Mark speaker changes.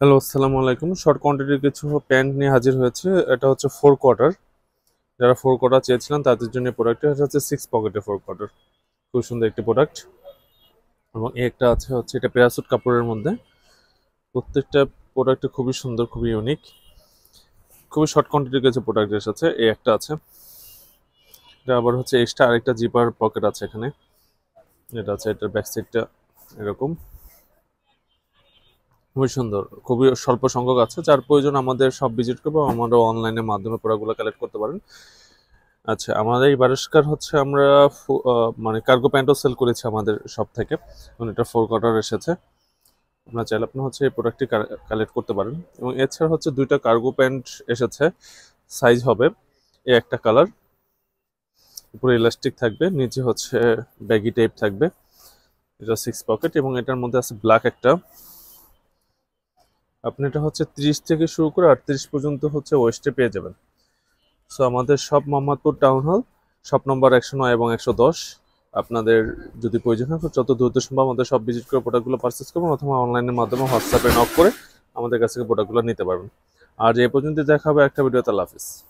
Speaker 1: Hello, আসসালামু আলাইকুম। Short কোয়ান্টিটির কিছু প্যান্ট নিয়ে হাজির হয়েছে। এটা হচ্ছে 4 কোয়ার্টার। যারা 4 কোয়ার্টার চেয়েছিলেন তাদের জন্য প্রোডাক্ট। এটা হচ্ছে 6 পকেটের 4 কোয়ার্টার। খুব সুন্দর একটি প্রোডাক্ট। এবং একটা হচ্ছে এটা প্যারাসুট কাপড়ের মধ্যে। প্রত্যেকটা প্রোডাক্ট খুবই সুন্দর, খুবই ইউনিক। খুবই শর্ট কোয়ান্টিটির কিছু প্রোডাক্ট এসেছে। এই একটা আছে। এটা আবার হচ্ছে এক্সট্রা আরেকটা জিপার পকেট আছে এখানে। এটা আছে, এটার ব্যাক সাইডটা এরকম। খুবই সুন্দর, খুবই স্বল্প সংখ্যক আছে। যার প্রয়োজন আমাদের সব ভিজিট করবো, আমরা অনলাইনের মাধ্যমে প্রোডাক্টগুলো কালেক্ট করতে পারেন। আচ্ছা, আমাদের এই বারস্কার হচ্ছে আমরা মানে কার্গো প্যান্টও সেল করেছি আমাদের সব থেকে। এবং এটা 4 কোয়ার্টার এসেছে। আপনার চাইলে আপনি হচ্ছে এই প্রোডাক্টটি কালেক্ট করতে পারেন। এবং এছাড়া হচ্ছে দুইটা কার্গো প্যান্ট এসেছে। সাইজ হবে এই একটা কালার, উপরে ইলাস্টিক থাকবে, নিচে হচ্ছে ব্যাগি টাইপ থাকবে। এটা 6 পকেট এবং এটার মধ্যে আছে ব্ল্যাক একটা। আপনি এটা হচ্ছে 30 থেকে শুরু করে 38 পর্যন্ত হচ্ছে ওয়েস্টে পেয়ে যাবেন। সো আমাদের সব Mohammadpur town hall, shop number 109 এবং 110। আপনাদের যদি প্রয়োজন হয় যত দ্রুত সম্ভব আমাদের সব ভিজিট করে প্রোডাক্টগুলো পারচেস করবেন, অথবা অনলাইনের মাধ্যমে হোয়াটসঅ্যাপে নক করে আমাদের কাছ থেকে প্রোডাক্টগুলো নিতে পারবেন। আর এ পর্যন্ত দেখা হবে একটা ভিডিওতে। আল্লাহ হাফিজ।